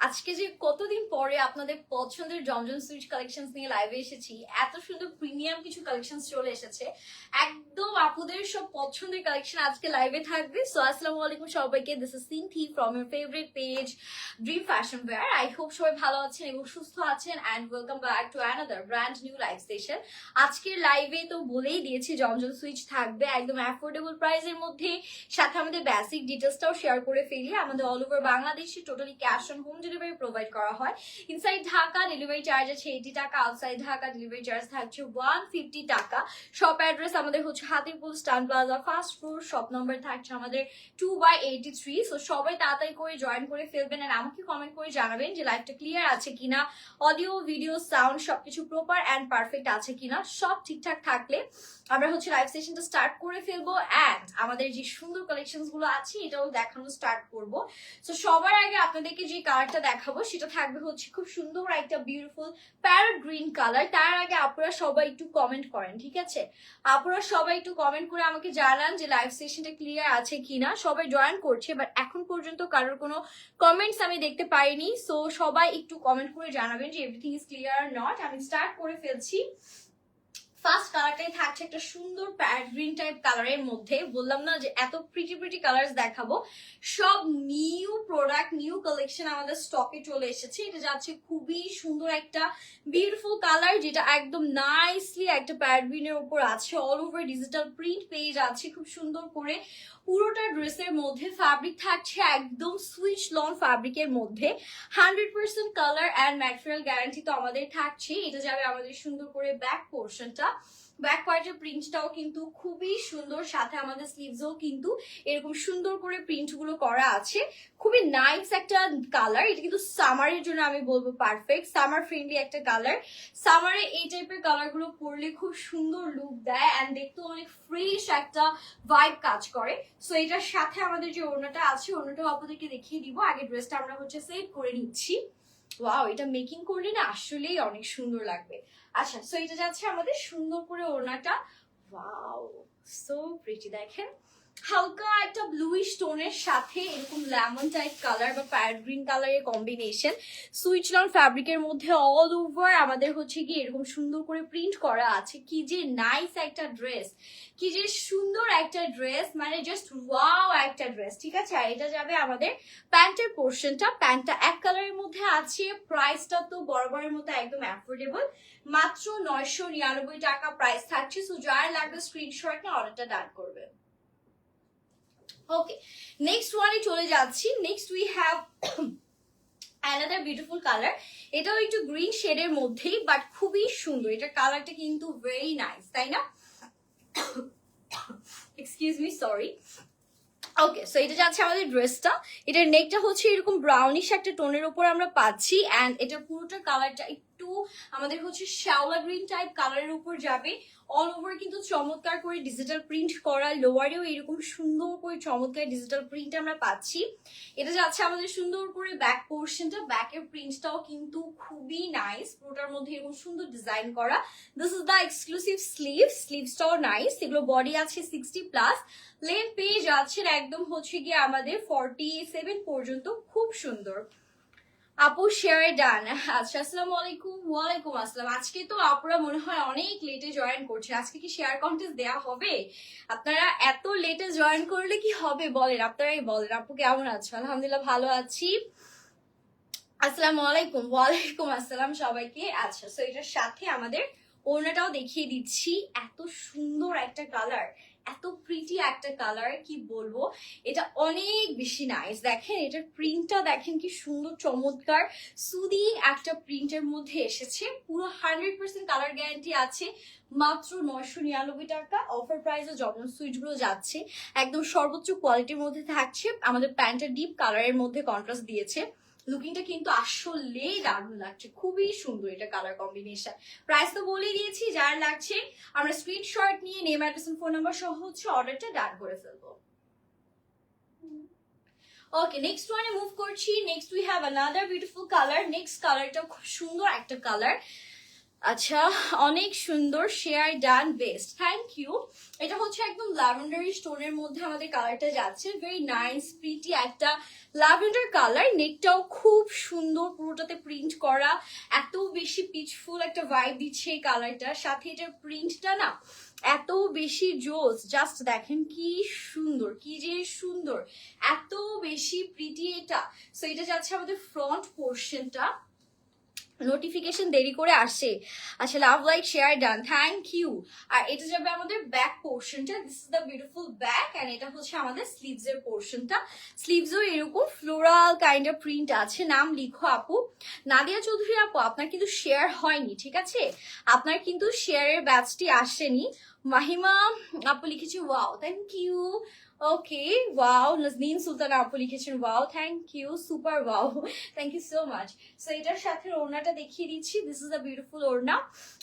আজকে যে কতদিন পরে আপনাদের পছন্দের জমজম সুইচ কালেকশনস নিয়ে লাইভে এসেছি, এত সুন্দর প্রিমিয়াম কিছু কালেকশনস চলে এসেছে। একদম আপুদের সব পছন্দের কালেকশন আজকে লাইভে থাকবে। সো আসসালামু আলাইকুম সবাইকে, this is Sinthi from your favourite page Dream Fashion Wear. I hope সবাই ভালো আছেন এবং সুস্থ আছেন and welcome back to another brand new live session. আজকের লাইভে তো বলেই দিয়েছি জমজম সুইচ থাকবে একদম অ্যাফোর্ডেবল প্রাইসের মধ্যে, সাথে আমাদের বেসিক ডিটেলসটাও শেয়ার করে ফেলি। আমাদের অল ওভার বাংলাদেশে totally cash on home delivery provide করা হয়। ইনসাইড ঢাকা ডেলিভারি চার্জ আছে 80 টাকা, আউটসাইড ঢাকা ডেলিভারি চার্জ থাকছে 150 টাকা। শপ অ্যাড্রেস আমাদের হচ্ছে Hatirpool Eastern plaza first floor, shop number থাকছে আমাদের 2/83। সো সবাই তাড়াতাড়ি করে জয়েন করে ফেলবেন আর আমাকে কমেন্ট করে জানাবেন যে লাইভটা ক্লিয়ার আছে কিনা, অডিও ভিডিও সাউন্ড সবকিছু প্রপার অ্যান্ড পারফেক্ট আছে কিনা। সব ঠিকঠাক থাকলে আমরা হচ্ছে লাইভ সেশনটা স্টার্ট করে ফেলবো অ্যান্ড আমাদের যে সুন্দর কালেকশনস গুলো আছে এটাও দেখানো স্টার্ট করবো। সো সবার আগে আপনাদেরকে যে কালারটা দেখাবো সেটা থাকবে হচ্ছে খুব সুন্দর একটা বিউটিফুল প্যারট গ্রিন কালার। তার আগে আপনারা সবাই একটু কমেন্ট করেন, ঠিক আছে? আপনারা সবাই একটু কমেন্ট করে আমাকে জানান যে লাইভ সেশনটা ক্লিয়ার আছে কিনা। সবাই জয়েন করছে বাট এখন পর্যন্ত কারোর কোনো কমেন্টস আমি দেখতে পাইনি। সো সবাই একটু কমেন্ট করে জানাবেন যে এভরিথিং ইজ ক্লিয়ার নট। আমি স্টার্ট করে ফেলছি। ফার্স্ট কালারটাই থাকছে একটা সুন্দর প্যারট গ্রিন টাইপ কালারের মধ্যে। বললাম না যে এত প্রিটি কালার্স দেখাবো। সব নিউ প্রোডাক্ট, নিউ কালেকশন আমাদের স্টকে চলে এসেছে। এটা যাচ্ছে খুবই সুন্দর একটা বিউটিফুল কালার, যেটা একদম নাইসলি একটা প্যারট গ্রিনের উপর আছে। All over digital print page আছে খুব সুন্দর করে। পুরোটা ড্রেসের মধ্যে ফ্যাব্রিক থাকছে একদম সুইচ লন ফ্যাব্রিকের মধ্যে। 100% কালার অ্যান্ড ম্যাটেরিয়াল গ্যারান্টি তো আমাদের থাকছে। এটা যাবে আমাদের সুন্দর করে ব্যাক পোর্শনটা। ব্যাক পার্টের প্রিন্টটাও কিন্তু খুবই সুন্দর, সাথে আমাদের স্লিভসও কিন্তু এরকম সুন্দর করে প্রিন্ট গুলো করা আছে। খুবই নাইস একটা কালার। এটা কিন্তু সামারের জন্য আমি বলবো পারফেক্ট, সামার ফ্রেন্ডলি একটা কালার। সামারে এই টাইপের কালার গুলো পরলে খুব সুন্দর লুক দেয় অ্যান্ড দেখতে অনেক ফ্রেশ একটা ভাইব কাজ করে। সো এটার সাথে আমাদের যে ওড়নাটা আছে, ওড়নাটাও আপনাদেরকে দেখিয়ে দিব। আগে ড্রেসটা আমরা হচ্ছে সেট করে নিচ্ছি। ওয়াও, এটা মেকিং করলে না আসলেই অনেক সুন্দর লাগবে। আচ্ছা, সো এটা যাচ্ছে আমাদের সুন্দর করে ওড়নাটা। Wow, so pretty. দেখেন হালকা একটা ব্লুইশ টোনের সাথে এরকম লেমন টাইপ কালার বা প্যারট গ্রিন কালারের কম্বিনেশন। সুইচ লন ফ্যাব্রিকের মধ্যে অল ওভার আমাদের হচ্ছে কি এরকম সুন্দর করে প্রিন্ট করা আছে। কি যে নাইস একটা ড্রেস, কি যে সুন্দর একটা ড্রেস, মানে জাস্ট ওয়াও একটা ড্রেস, ঠিক আছে? আর এটা যাবে আমাদের প্যান্টের পোর্শনটা। প্যান্টটা এক কালারের মধ্যে আছে। প্রাইসটা তো বরাবরের মতো একদম অ্যাফোর্ডেবল, মাত্র 999 টাকা প্রাইস থাকছে। সো যার লাগবে স্ক্রিনশট নিয়ে অর্ডারটা ডান করবে। ওকে, নেক্সট ওয়ানে চলে যাচ্ছি। Next we have another beautiful colour. এটাও একটু গ্রিন শেডের মধ্যেই বাট খুবই সুন্দর। এটার কালারটা কিন্তু ভেরি নাইস, তাই না? Excuse me, sorry. Okay, so এটা যাচ্ছে আমাদের ড্রেসটা। এটার নেকটা হচ্ছে এরকম ব্রাউনিশ একটা টোনের উপর আমরা পাচ্ছি অ্যান্ড এটা পুরোটা কালারটা একটু আমাদের হচ্ছে শ্যাওলা গ্রিন টাইপ কালারের উপর যাবে। অল ওভার কিন্তু চমৎকার করে ডিজিটাল প্রিন্ট করা। লোয়ারেও এরকম সুন্দর করে চমৎকার ডিজিটাল প্রিন্ট আমরা পাচ্ছি। এটা যাচ্ছে আমাদের সুন্দর করে ব্যাক পোর্শনটা। ব্যাকের প্রিন্টটাও কিন্তু খুবই নাইস, পুরোটার মধ্যে এরকম সুন্দর ডিজাইন করা। দিস ইজ দ্য এক্সক্লুসিভ স্লিভসটাও নাইস। এগুলো বডি আছে 60+, লেন্থ পেয়ে যাচ্ছেন একদম হচ্ছে গিয়ে আমাদের 47 পর্যন্ত। খুব সুন্দর। আপু শেয়ারে ডান। আচ্ছা, আসসালামু আলাইকুম। ওয়ালাইকুম আসসালাম। আজকে তো আপুরা মনে হয় অনেক লেটে জয়েন করছে। আজকে কি শেয়ার কন্টেস্ট দেয়া হবে? আপনারা এত লেটে জয়েন করলে কি হবে বলেন? আপনারাই বলেন। আপু কেমন আছো? আলহামদুলিল্লাহ ভালো আছি। আসসালামু আলাইকুম। ওয়ালাইকুম আসসালাম সবাইকে। আচ্ছা, সো এটার সাথে আমাদের ওড়নাটাও দেখিয়ে দিচ্ছি। এত সুন্দর একটা কালার, এত প্রিটি একটা কালার, কি বলবো, এটা অনেক বেশি নাইস। দেখেন এটার প্রিন্টটা দেখেন কি সুন্দর, চমৎকার সুদিং একটা প্রিন্টের মধ্যে এসেছে। পুরো 100% কালার গ্যারান্টি আছে। মাত্র 999 টাকা অফার প্রাইসে জমজম সুইচ গুলো যাচ্ছে একদম সর্বোচ্চ কোয়ালিটির মধ্যে থাকছে। আমাদের প্যান্টটা ডিপ কালারের মধ্যে কন্ট্রাস্ট দিয়েছে। লুকিংটা কিন্তু আসলেই দারুণ লাগছে, খুবই সুন্দর এটা কালার কম্বিনেশন। প্রাইস তো বলেই দিয়েছি, যার লাগছে আমরা স্ক্রিনশট নিয়ে নেম অ্যাড্রেস ফোন নাম্বার সহ হচ্ছে অর্ডারটা ডান করে ফেলবো। ওকে, নেক্সট ওয়ানে মুভ করছি। Next we have another beautiful colour. Next কালারটা খুব সুন্দর একটা কালার। আচ্ছা, অনেক সুন্দর, share done, best, thank you. এটা হচ্ছে একদম ল্যাভেন্ডারি স্টোনের মধ্যে আমাদের কালারটা যাচ্ছে, ভেরি নাইস প্রিটি একটা ল্যাভেন্ডার কালার। নেকটাও খুব সুন্দর, পুরোটাতে প্রিন্ট করা, এত বেশি পিচফুল একটা ভাইব দিচ্ছে এই কালারটার সাথে। এটার প্রিন্টটা না এত বেশি জোস, জাস্ট দেখেন কি সুন্দর, কি যে সুন্দর, এত বেশি প্রিটি এটা। সো এটা যাচ্ছে আমাদের ফ্রন্ট পোর্শনটা, নোটিফিকেশন দেরি করে আসে। আচ্ছা, love like share done, thank you. আর এটা যাবে আমাদের ব্যাক পোর্শনটা, this is the beautiful back, and এটা হচ্ছে আমাদের স্লিভস এর পোর্শনটা। স্লিভসও এরকম ফ্লোরাল কাইন্ড অফ প্রিন্ট আছে। নাম লিখো আপু, নাদিয়া চৌধুরী আপু, আপনার কিন্তু শেয়ার হয়নি, ঠিক আছে? আপনার কিন্তু শেয়ারের ব্যাচটি আসেনি। মাহিমা আপু লিখেছি wow, thank you. Okay, wow. Nazneen Sultana আপু লিখেছেন wow, thank you, super wow, thank you so much. So এটার সাথে ওড়নাটা দেখিয়ে দিচ্ছি, দিস ইজ আ বিউটিফুল ওড়না,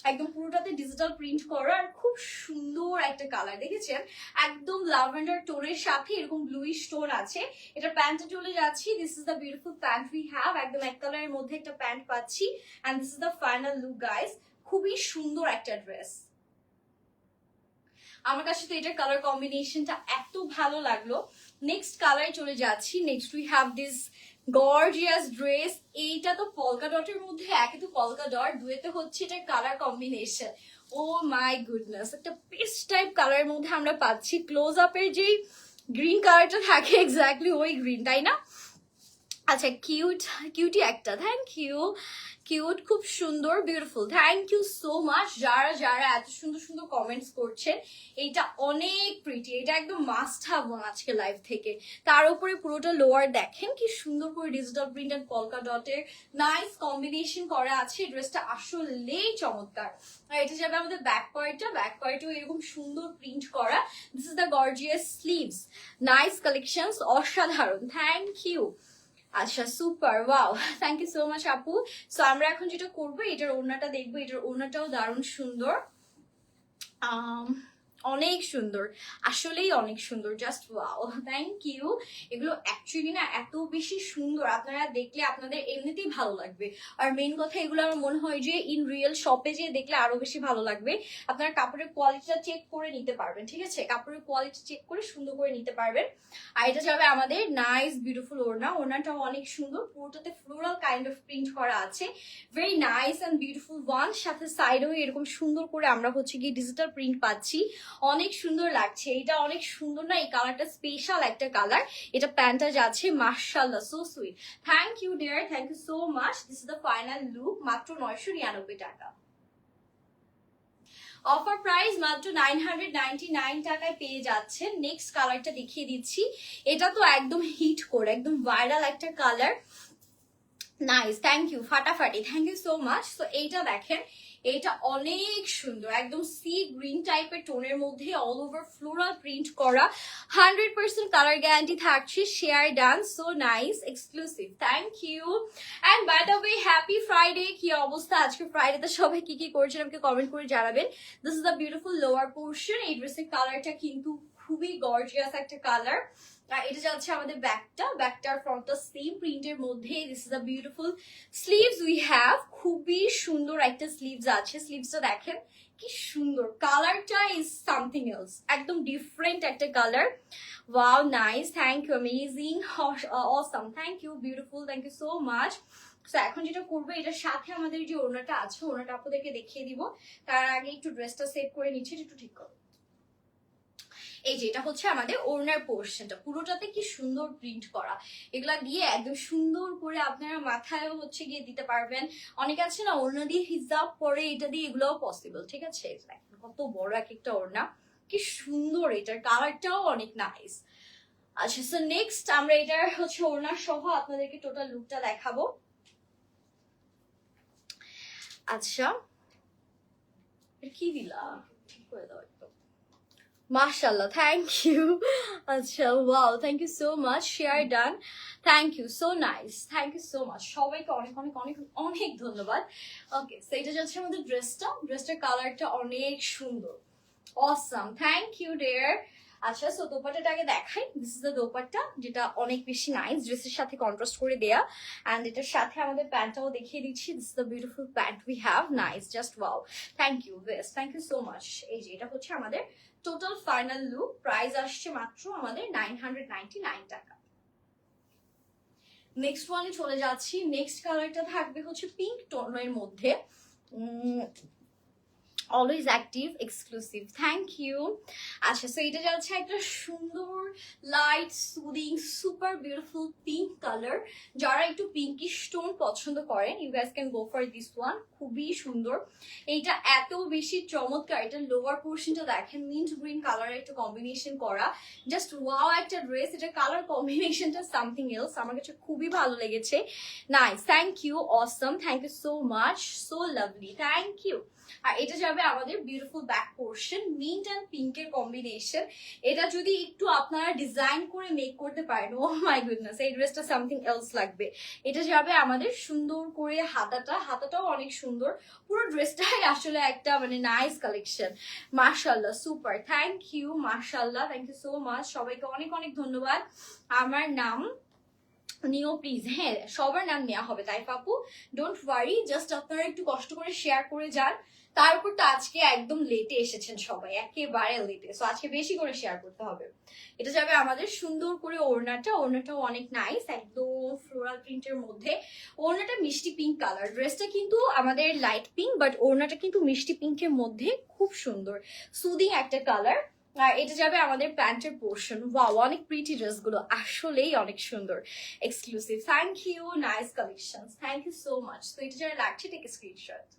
একদম পুরোটাতে ডিজিটাল প্রিন্ট করা আর খুব সুন্দর একটা কালার, দেখেছেন? একদম ল্যাভেন্ডার টোনের সাথে এরকম ব্লুইশ টোন আছে। এটা প্যান্টে চলে যাচ্ছি, this is the beautiful pant we have, একদম এক কালারের মধ্যে একটা প্যান্ট পাচ্ছি, and this is the final look guys. খুবই সুন্দর একটা ড্রেস, আমার কাছে তো এটার কালার কম্বিনেশনটা এত ভালো লাগলো। নেক্সট কালারে চলে যাচ্ছি। Next we have this gorgeous dress. এইটা তো পলকা ডটের মধ্যে, একে তো পলকা ডট, দুয়েতে হচ্ছে এটার colour combination, oh my goodness, একটা পেস্ট টাইপ কালারের মধ্যে আমরা পাচ্ছি। ক্লোজ আপের যেই গ্রিন কালারটা থাকে এক্স্যাক্টলি ওই গ্রিন, তাই না? আচ্ছা, কিউটি একটা, থ্যাংক ইউ। কিউট, খুব সুন্দর, beautiful, thank you so much. যারা যারা এত সুন্দর সুন্দর কমেন্টস করছেন, এইটা অনেক প্রিটি, এটা একদম মাস্ট হ্যাভ ওয়ান আজকে লাইভ থেকে। তার উপরে পুরোটা লোয়ার দেখেন কি সুন্দর করে ডিজিটাল প্রিন্ট এন্ড পলকা ডটের নাইস কম্বিনেশন করা আছে। ড্রেসটা আসলেই চমৎকার। আর এটা যাবে আমাদের ব্যাক পার্টটা, ব্যাক পার্টেও এরকম সুন্দর প্রিন্ট করা। This is the gorgeous sleeves, nice collections, অসাধারণ, থ্যাংক ইউ। আচ্ছা, super, wow, thank you so much আপু। সো আমরা এখন যেটা করবো, এটার ওড়নাটা দেখবো। এটার ওড়নাটাও দারুণ সুন্দর, অনেক সুন্দর, আসলেই অনেক সুন্দর, জাস্ট ওয়াও, থ্যাংক ইউ। এগুলো অ্যাকচুয়ালি না এত বেশি সুন্দর, আপনারা দেখলে আপনাদের এমনিতেই ভালো লাগবে। আর মেইন কথা, এগুলো আমার মনে হয় যে ইন রিয়েল শপে যেয়ে দেখলে আরো বেশি ভালো লাগবে। আপনারা কাপড়ের কোয়ালিটিটা চেক করে নিতে পারবেন, ঠিক আছে? কাপড়ের কোয়ালিটি চেক করে সুন্দর করে নিতে পারবেন। আর এটা যাবে আমাদের নাইস বিউটিফুল ওড়না, ওড়নাটাও অনেক সুন্দর, পুরোটাতে ফ্লোরাল কাইন্ড অফ প্রিন্ট করা আছে, very nice and beautiful one. সাথে সাইডেও এরকম সুন্দর করে আমরা হচ্ছে কি ডিজিটাল প্রিন্ট পাচ্ছি, অনেক সুন্দর লাগছে। এটা অনেক সুন্দর না, এই কালারটা স্পেশাল একটা কালার। এটা প্যান্টটা যাচ্ছে, মাশাআল্লাহ, so sweet, thank you dear, thank you so much. This is the final look, মাত্র 999 টাকা। অফার প্রাইস মাত্র 999 টাকায় পেয়ে যাচ্ছে। নেক্সট কালারটা দেখিয়ে দিচ্ছি, এটা তো একদম হিট করে, একদম ভাইরাল একটা কালার, নাইস, থ্যাংক ইউ, ফাটাফাটি, থ্যাংক ইউ সো মাচ। তো এইটা দেখেন, এটা অনেক সুন্দর, একদম সি গ্রিন টাইপের টোনের মধ্যে অল ওভার ফ্লোরাল প্রিন্ট করা, 100% কালার গ্যারান্টি থাকছে। Share done, so nice, exclusive, thank you. And by the way, happy Friday. কি অবস্থা আজকে ফ্রাইডেতে, সবাই কি কি করছেন আমাকে কমেন্ট করে জানাবেন। This is the beautiful lower portion. এই ড্রেসের কালারটা কিন্তু খুবই গর্জিয়াস একটা কালার। আর এটা যাচ্ছে আমাদের ব্যাকটা, ব্যাকটার ফ্রন্টটা সেম প্রিন্টের মধ্যে। This is a beautiful sleeves we have, খুবই সুন্দর একটা স্লিভস আছে। স্লিভসটা দেখেন কি সুন্দর, কালারটা ইজ সামথিং এলস, একদম ডিফারেন্ট একটা colour. Wow, nice, thank you, amazing, awesome, thank you, beautiful, thank you so much. So এখন যেটা করবো, এটার সাথে আমাদের যে ওড়নাটা আছে, ওড়নাটা আপনাদেরকে দেখিয়ে দিব। তার আগে একটু ড্রেসটা সেট করে নিচ্ছি, একটু ঠিক করো। এই যে এটা হচ্ছে আমাদের ওড়নার পোর্শনটা, পুরোটাতে কি সুন্দর প্রিন্ট করা। এগুলা দিয়ে একদম সুন্দর করে আপনারা মাথায়ও হচ্ছে গিয়ে দিতে পারবেন। অনেকে আছে না ওড়না দিয়ে হিজাব পরে, এটা দিয়ে এগুলোও পসিবল, ঠিক আছে? কত বড় এক একটা ওড়না, কি সুন্দর, এটার কালারটাও অনেক নাইস। আচ্ছা, সো নেক্সট আমরা এটার হচ্ছে ওড়না সহ আপনাদেরকে টোটাল লুকটা দেখাবো। আচ্ছা, এটা কি দিলা, ঠিক করে দাও একদম, মাশাআল্লাহ, থ্যাংক ইউ। আচ্ছা, wow, thank you so much, share done, thank you, so nice, thank you so much, সবাইকে অনেক অনেক অনেক অনেক ধন্যবাদ। ওকে, সো এটা যাচ্ছে আমাদের ড্রেসটা, ড্রেসটার কালারটা অনেক সুন্দর, অসাম, থ্যাংক ইউ ডিয়ার। আচ্ছা, সো দোপাট্টাটা আগে দেখাই। দিস ইজ দ্য দোপাট্টা, যেটা অনেক বেশি নাইস, ড্রেসের সাথে কন্ট্রাস্ট করে দেয়া। অ্যান্ড এটার সাথে আমাদের প্যান্টটাও দেখিয়ে দিচ্ছি। This is the beautiful pant we have, nice, just wow. Thank you best, thank you so much. এই যে এটা হচ্ছে আমাদের টোটাল ফাইনাল লুক। প্রাইস আসছে মাত্র আমাদের 999 টাকা। নেক্সট ওয়ানে চলে যাচ্ছি। নেক্সট কালারটা থাকবে হচ্ছে পিঙ্ক টোনের মধ্যে। Always active, exclusive, thank you. আচ্ছা, সো এটা যাচ্ছে একটা সুন্দর light soothing super beautiful pink colour. যারা একটু পিঙ্কিশ টোন পছন্দ করেন, you guys can go for this one. খুবই সুন্দর, এইটা এত বেশি চমৎকার। এটা লোয়ার পোর্শনটা দেখেন, মিন্ট গ্রিন কালারের একটা কম্বিনেশন করা, জাস্ট ওয়াও একটা ড্রেস। এটা কালার কম্বিনেশনটা সামথিং এলস, আমার কাছে খুবই ভালো লেগেছে। Nice, thank you, awesome, thank you so much, so lovely, thank you. আর এটা যাবে আমাদের beautiful back portion, mint and পিঙ্কের কম্বিনেশন। এটা যদি একটু আপনারা ডিজাইন করে মেক করতে পারেন, ও মাই গুডনেস, এই ড্রেসটা সামথিং এলস লাগবে। এটা যাবে আমাদের সুন্দর করে হাতাটাও অনেক সুন্দর। পুরো ড্রেসটাই আসলে একটা মানে নাইস কালেকশন। মাশাআল্লাহ, সুপার, থ্যাংক ইউ, মাশাআল্লাহ, থ্যাংক ইউ সো মাচ। সবাইকে অনেক অনেক ধন্যবাদ। আমার নাম নিও প্লিজ, হ্যাঁ সবার নাম নেওয়া হবে তাই পাপু, ডোন্ট ওয়ারি, জাস্ট আপনারা একটু কষ্ট করে শেয়ার করে যান। তার উপর তো আজকে একদম লেটে এসেছেন সবাই, একেবারে লেটে, সো আজকে বেশি করে শেয়ার করতে হবে। এটা যাবে আমাদের সুন্দর করে ওড়নাটাও অনেক নাইস, একদম ফ্লোরাল প্রিন্টের মধ্যে। ওড়নাটা মিষ্টি পিঙ্ক কালার, ড্রেসটা কিন্তু আমাদের লাইট পিঙ্ক, বাট ওড়নাটা কিন্তু মিষ্টি পিঙ্কের মধ্যে, খুব সুন্দর সুদিং একটা কালার। আর এটা যাবে আমাদের প্যান্টের পোর্শন। ওয়াও, অনেক প্রিটি ড্রেসগুলো আসলেই অনেক সুন্দর, exclusive, thank you, nice collection, thank you so much. তো এটা যারা লাগছে টেক স্ক্রিনশট।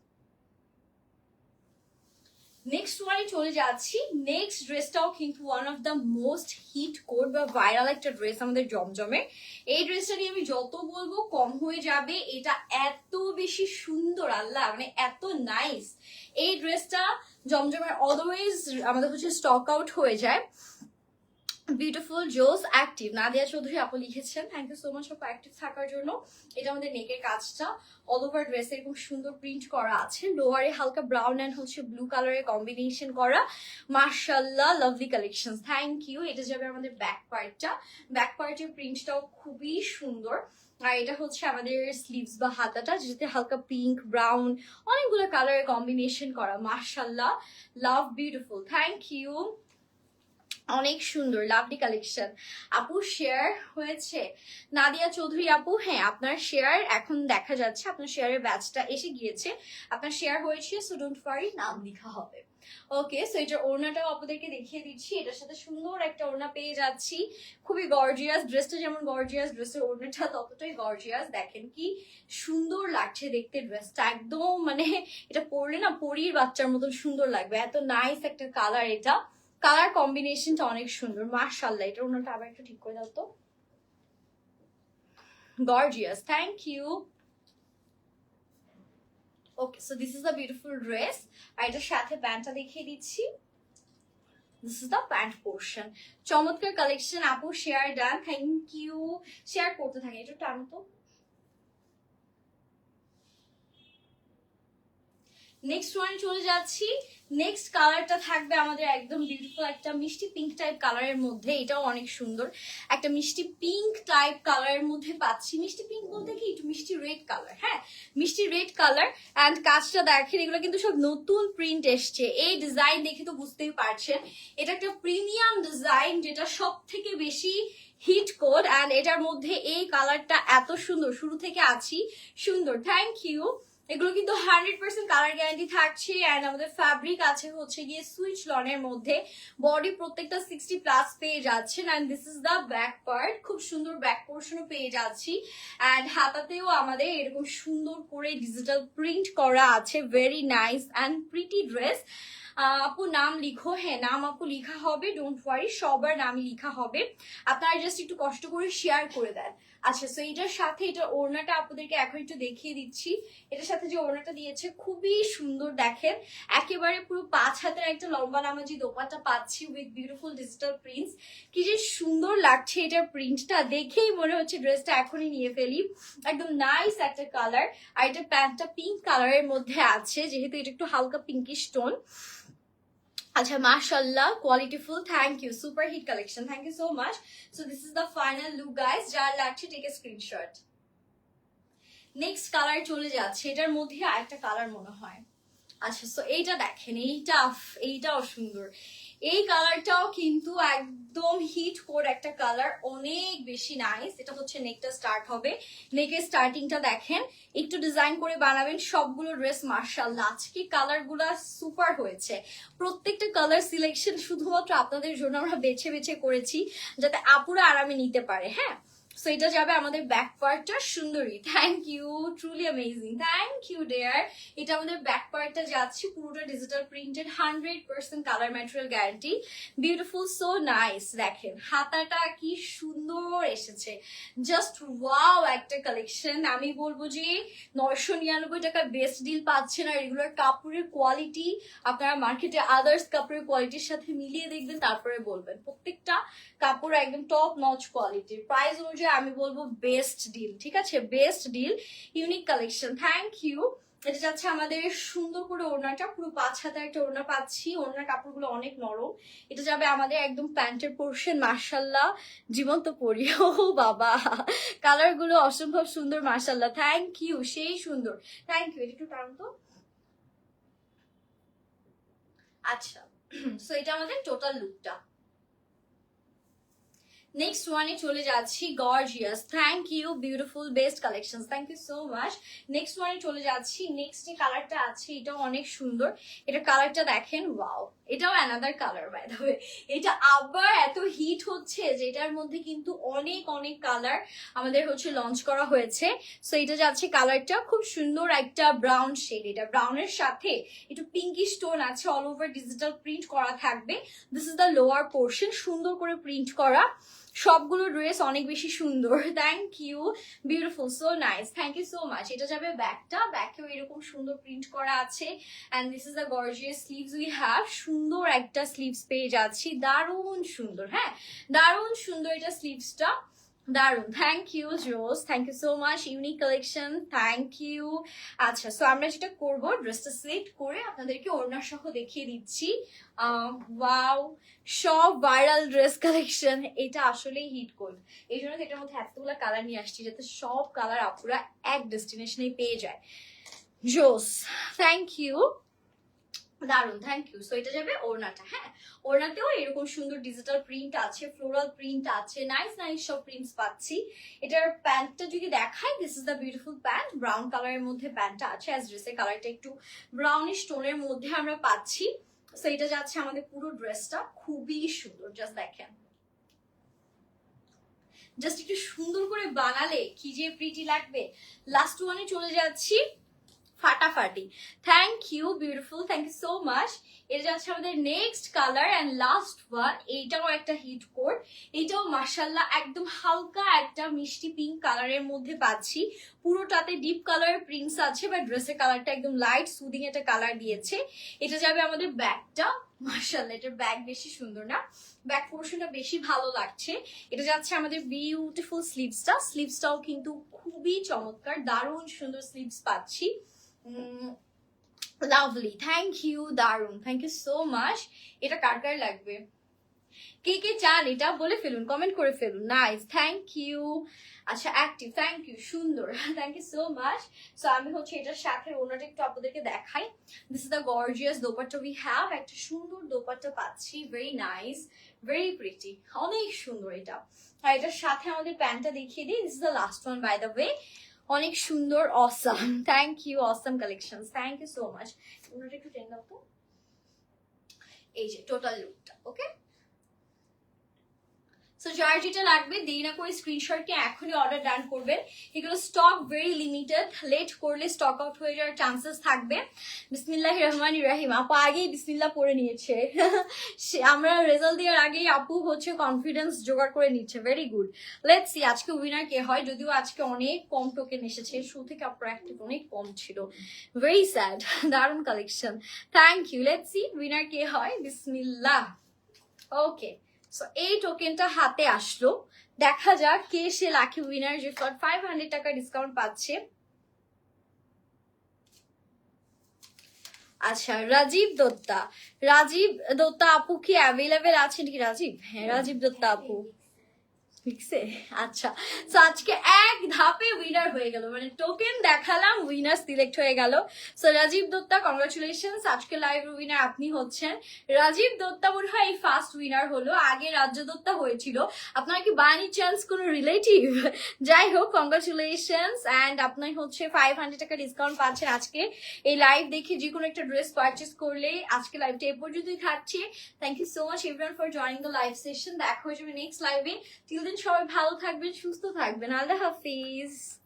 নেক্সট ওয়ানে চলে যাচ্ছি। নেক্সট ড্রেসটাও কিন্তু one of the most hit code বা ভাইরাল একটা ড্রেস আমাদের জমজমের। এই ড্রেসটা নিয়ে আমি যত বলবো কম হয়ে যাবে। এটা এত বেশি সুন্দর, আল্লাহ, মানে এত নাইস। এই ড্রেসটা জমজমের অলওয়েজ আমাদের হচ্ছে স্টক আউট হয়ে যায়। বিউটিফুল, জোস, অ্যাক্টিভ, নাদিয়া চৌধুরী আপু লিখেছেন, থ্যাংক ইউ সো মাচ আপু অ্যাক্টিভ থাকার জন্য। এটা আমাদের নেকের কাজটা অল ওভার ড্রেসে এরকম সুন্দর প্রিন্ট করা আছে। লোয়ারে হালকা ব্রাউন অ্যান্ড হচ্ছে ব্লু কালারের কম্বিনেশন করা, মাশাআল্লাহ, লাভলি কালেকশন, থ্যাংক ইউ। এটা যাবে আমাদের ব্যাক পার্টটা, ব্যাক পার্টের প্রিন্টটাও খুবই সুন্দর। আর এটা হচ্ছে আমাদের স্লিভস বা হাতাটা, যেটাতে হালকা পিঙ্ক, ব্রাউন, অনেকগুলো কালারের কম্বিনেশন করা, মাশাআল্লাহ, লাভ, বিউটিফুল, থ্যাংক ইউ, অনেক সুন্দর, লাভলি কালেকশন। আপু শেয়ার হয়েছে নাদিয়া চৌধুরী আপু, হ্যাঁ আপনার শেয়ার এখন দেখা যাচ্ছে, আপনার শেয়ারের ব্যাচটা এসে গিয়েছে, আপনার শেয়ার হয়েছে, সো ডোন্ট ওয়ারি, নাম লেখা হবে। ওকে, সো এটার ওড়নাটাও আপনাদেরকে দেখিয়ে দিচ্ছি। এটার সাথে সুন্দর একটা ওড়না পেয়ে যাচ্ছি, খুবই গর্জিয়াস। ড্রেসটা যেমন গর্জিয়াস, ড্রেসের ওড়নাটা ততটাই গর্জিয়াস। দেখেন কি সুন্দর লাগছে দেখতে ড্রেসটা, একদম মানে এটা পরলে না পরীর বাচ্চার মতন সুন্দর লাগবে, এত নাইস একটা কালার। এটা কালার কম্বিনেশনটা অনেক সুন্দর, মাশাআল্লাহ। এটা ওনাটা আবার একটু ঠিক করে দাও তো, gorgeous, thank you. Okay, so this is the beautiful dress. আর এটার সাথে প্যান্টটা দেখিয়ে দিচ্ছি, this is the pant portion. চমৎকার কালেকশন আপু, share done, thank you. Share করতে থাকি, একটু টানো তো। নেক্সট ওয়ানে চলে যাচ্ছি। নেক্সট কালারটা থাকবে আমাদের একদম বিউটিফুল একটা মিষ্টি পিঙ্ক টাইপ কালারের মধ্যে। এটাও অনেক সুন্দর, একটা মিষ্টি পিঙ্ক টাইপ কালারের মধ্যে পাচ্ছি। মিষ্টি পিঙ্ক বলতে কি একটু মিষ্টি রেড কালার, হ্যাঁ মিষ্টি রেড কালার। অ্যান্ড কাজটা দেখেন, এগুলো কিন্তু সব নতুন প্রিন্ট এসছে। এই ডিজাইন দেখে তো বুঝতেই পারছেন এটা একটা প্রিমিয়াম ডিজাইন, যেটা সব থেকে বেশি হিট কোড। অ্যান্ড এটার মধ্যে এই কালারটা এত সুন্দর, শুরু থেকে আছি সুন্দর, থ্যাংক ইউ। এগুলো কিন্তু 100% কালার গ্যারান্টি থাকছে। অ্যান্ড আমাদের ফ্যাব্রিক আছে হচ্ছে গিয়ে সুইচ লনের মধ্যে। বডি প্রত্যেকটা 60+ পেয়ে যাচ্ছেন। And this is the back part, খুব সুন্দর ব্যাক পোর্শনও পেয়ে যাচ্ছি। অ্যান্ড হাতাতেও আমাদের এরকম সুন্দর করে ডিজিটাল প্রিন্ট করা আছে, very nice and pretty dress. আপু নাম লিখো, হ্যাঁ নাম আপু লিখা হবে, ডোন্ট ওয়ারি, সবার নামই লিখা হবে। আপনারা জাস্ট একটু কষ্ট করে শেয়ার করে দেন। আচ্ছা, সো এটার সাথে এটা ওড়নাটা আপনাদেরকে এখন একটু দেখিয়ে দিচ্ছি। এটার সাথে যে ওড়নাটা দিয়েছে খুবই সুন্দর, দেখেন একেবারে পুরো 5 হাতের একটা লম্বা নামাজি দোপাট্টা পাচ্ছি উইথ বিউটিফুল ডিজিটাল প্রিন্টস। কি যে সুন্দর লাগছে এটার প্রিন্টটা, দেখেই মনে হচ্ছে ড্রেসটা এখনই নিয়ে ফেলি, একদম নাইস একটা কালার। আর এটা প্যান্টটা পিঙ্ক কালারের মধ্যে আছে, যেহেতু এটা একটু হালকা পিঙ্কিশ টোন। আচ্ছা মাশাআল্লাহ qualityful, thank you, super hit collection, thank you so much. So this is the final look guys, যার লাগছে take a screenshot. Next colour চলে যাচ্ছে, এটার মধ্যে আরেকটা কালার মনে হয়। আচ্ছা সো এইটা দেখেন, এইটাও সুন্দর, এই কালারটাও কিন্তু একদম হিট কোড একটা কালার, অনেক বেশি নাইস। এটা হচ্ছে নেকটা স্টার্ট হবে, নেকের স্টার্টিংটা দেখেন, একটু ডিজাইন করে বানাবেন সবগুলো ড্রেস। মার্শাল্লাহ আজকে কালার গুলা সুপার হয়েছে, প্রত্যেকটা কালার সিলেকশন শুধুমাত্র আপনাদের জন্য আমরা বেছে বেছে করেছি যাতে আপুরা আরামে নিতে পারে। হ্যাঁ সো এটা যাবে আমাদের ব্যাক পার্টটা, সুন্দরী, thank you, truly amazing, thank you dear. এটা আমাদের ব্যাক পার্টটা যাচ্ছে পুরোটা digital printed, 100% colour material guarantee, beautiful, so nice. দেখেন হাতাটা কি সুন্দর এসেছে, জাস্ট ওয়াও একটা কালেকশন। আমি বলবো যে 999 টাকা বেস্ট ডিল পাচ্ছেন, আর রেগুলার কাপড়ের কোয়ালিটি আপনারা মার্কেটে আদার্স কাপড়ের কোয়ালিটির সাথে মিলিয়ে দেখবেন, তারপরে বলবেন। প্রত্যেকটা কাপড় একদম টপ নচ কোয়ালিটির, প্রাইস অনুযায়ী আমি বলবো বেস্ট ডিল, ঠিক আছে, best deal, unique collection, thank you. এটা যাচ্ছে আমাদের সুন্দর করে ওড়নাটা, পুরো 5 হাতের একটা ওড়না পাচ্ছি, ওড়নার কাপড়গুলো অনেক নরম। এটা যাবে আমাদের একদম প্যান্টের পোর্শন, মাশাল্লাহ জীবন্ত পরি, ও বাবা কালার গুলো অসম্ভব সুন্দর, মাশাল্লাহ, থ্যাংক ইউ, সেই সুন্দর, থ্যাংক ইউ। এটা একটু টান তো। আচ্ছা সো এটা আমাদের টোটাল লুকটা। নেক্সট ওয়ানে চলে যাচ্ছি, gorgeous, thank you, beautiful, best collection, thank you so much. Next ওয়ানে চলে যাচ্ছি, নেক্সট যে কালারটা আছে এটাও অনেক সুন্দর, এটা কালারটা দেখেন, ওয়াও, এটাও another colour by the way. এটা আবার এত হিট হচ্ছে যে এটার মধ্যে কিন্তু অনেক অনেক কালার আমাদের হচ্ছে লঞ্চ করা হয়েছে। সো এটা যাচ্ছে কালারটা খুব সুন্দর একটা ব্রাউন শেড, এটা ব্রাউনের সাথে একটু পিঙ্কি স্টোন আছে, অল ওভার ডিজিটাল প্রিন্ট করা থাকবে। This is the lower portion, সুন্দর করে প্রিন্ট করা, সবগুলো ড্রেস অনেক বেশি সুন্দর, thank you, beautiful, so nice, thank you so much. এটা যাবে ব্যাকটা, ব্যাকেও এরকম সুন্দর প্রিন্ট করা আছে, and this is the gorgeous sleeves we have, সুন্দর একটা স্লিভস পেয়ে যাচ্ছি, দারুণ সুন্দর, হ্যাঁ দারুণ সুন্দর এটা স্লিভসটা, দারুন, থ্যাংক ইউ জোস, thank you so much, unique collection, thank you. আচ্ছা সো আমরা যেটা করবো, ড্রেসটা সিলেক্ট করে আপনাদেরকে ওড়না সহ দেখিয়ে দিচ্ছি। ওয়াও, সব ভাইরাল ড্রেস কালেকশন, এটা আসলেই হিট কোড, এই জন্য এটার মধ্যে এতগুলো কালার নিয়ে আসছি যাতে সব কালার আপুরা এক ডেস্টিনেশনে পেয়ে যায়। জোস, থ্যাংক ইউ, দারুন, থ্যাংক ইউ। সো এটা যাবে ওড়নাটা, হ্যাঁ ওড়নাতেও এরকম সুন্দর ডিজিটাল প্রিন্ট আছে, ফ্লোরাল প্রিন্ট আছে, নাইস নাইস সব প্রিন্টস পাচ্ছি। এটার প্যান্টটা যদি দেখাই, this is the beautiful pant, brown কালারের মধ্যে প্যান্টটা আছে, অ্যাজ ড্রেসের কালারটা একটু ব্রাউনিশ টোনের মধ্যে আমরা পাচ্ছি। সো এটা যাচ্ছে আমাদের পুরো ড্রেসটা, খুবই সুন্দর, জাস্ট দেখেন, জাস্ট একটু সুন্দর করে বানালে কি যে প্রিটি লাগবে। লাস্ট ওয়ানে চলে যাচ্ছি, ফাটাফাটি, thank you, beautiful, thank you so much. এটা যাচ্ছে আমাদের next colour and last one, এইটাও একটা হিট কোড, এইটাও মাশাল্লাহ একদম হালকা একটা মিষ্টি পিঙ্ক কালারের মধ্যে পাচ্ছি, পুরোটাতে ডিপ কালার প্রিন্টস আছে, বা ড্রেসের কালারটা একদম লাইট সুদিং একটা কালার দিয়েছে। এটা যাবে আমাদের ব্যাগটা, মাশাল্লাহ এটার ব্যাগ বেশি সুন্দর না, ব্যাক পোর্শনটা বেশি ভালো লাগছে। এটা যাচ্ছে আমাদের বিউটিফুল স্লিভসটা, স্লিভসটাও কিন্তু খুবই চমৎকার, দারুণ সুন্দর স্লিভস পাচ্ছি, লাভলি, থ্যাংক ইউ, দারুন, থ্যাংক ইউ সো মাচ। এটা কার কার লাগবে, কে কে চান এটা বলে ফেলুন, কমেন্ট করে ফেলুন, নাইস, থ্যাংক ইউ। আচ্ছা অ্যাক্টিভ, থ্যাংক ইউ, সুন্দর, thank you so much. So আমি হচ্ছে এটার সাথে ওনাটা একটু আপনাদেরকে দেখাই, this is the gorgeous dupatta we have, একটা সুন্দর দোপাট্টা পাচ্ছি, ভেরি নাইস, ভেরি প্রিটি, অনেক সুন্দর এটা। আর এটার সাথে আমাদের প্যান্টটা দেখিয়ে দিই, this is the last one by the way, অনেক সুন্দর, awesome, thank you, awesome collection, thank you so much. ওনাটা একটু টেন দাও তো, এই যে টোটাল লুকটা, ওকে। সো যার যেটা লাগবে দেরি না করে স্ক্রিনশটকে এখনই অর্ডার ডান করবেন, এগুলো স্টক ভেরি লিমিটেড, লেট করলে স্টক আউট হয়ে যাওয়ার চান্সেস থাকবে। বিসমিল্লাহির রহমানির রহিম, আপু আগেই বিসমিল্লাহ পড়ে নিয়েছে, আমরা রেজাল্ট দেওয়ার আগেই আপু হচ্ছে কনফিডেন্স জোগাড় করে নিচ্ছে, ভেরি গুড। লেটস সি আজকে উইনার কে হয়, যদিও আজকে অনেক কম টোকেন এসেছে, শো থেকে আপনার অ্যাক্টিভ অনেক কম ছিল, ভেরি স্যাড, দারুণ collection, thank you. Let's see winner কে হয়, বিসমিল্লাহ, ওকে। সো এই টোকেনটা হাতে আসলো, দেখা যাক কে সে লাকি উইনার, যে 500 টাকা ডিসকাউন্ট পাচ্ছে। আচ্ছা, রাজীব দত্তা। রাজীব দত্তা আপু কি অ্যাভেলেবেল আছেন কি? রাজীব, হ্যাঁ রাজীব দত্তা আপু ফিক্সে। আচ্ছা, তো আজকে এক ধাপে উইনার হয়ে গেল, মানে টোকেন দেখালাম, উইনার সিলেক্ট হয়ে গেল। সো রাজীব দত্তা, কংগ্রাচুলেশনস, আজকে লাইভ উইনার আপনি হচ্ছেন। রাজীব দত্তা মনে হয় এই ফার্স্ট উইনার হলো, আগে রাজ্য দত্তা হয়েছিল। আপনার কি বাই এনি চান্স কোনো রিলেটিভ? যাই হোক, কংগ্রাচুলেশনস, অ্যান্ড আপনি হচ্ছে 500 টাকা ডিসকাউন্ট পাচ্ছেন আজকে এই লাইভ দেখে। যে কোনো একটা ড্রেস পারচেস করলে আজকে লাইভটা এ পর্যন্তই থাকছে। Thank you so much everyone for joining the live session. দেখা হয়ে যাবে নেক্সট লাইভে। টিল দেন সবাই ভালো থাকবেন, সুস্থ থাকবেন। আল্লাহ হাফিজ।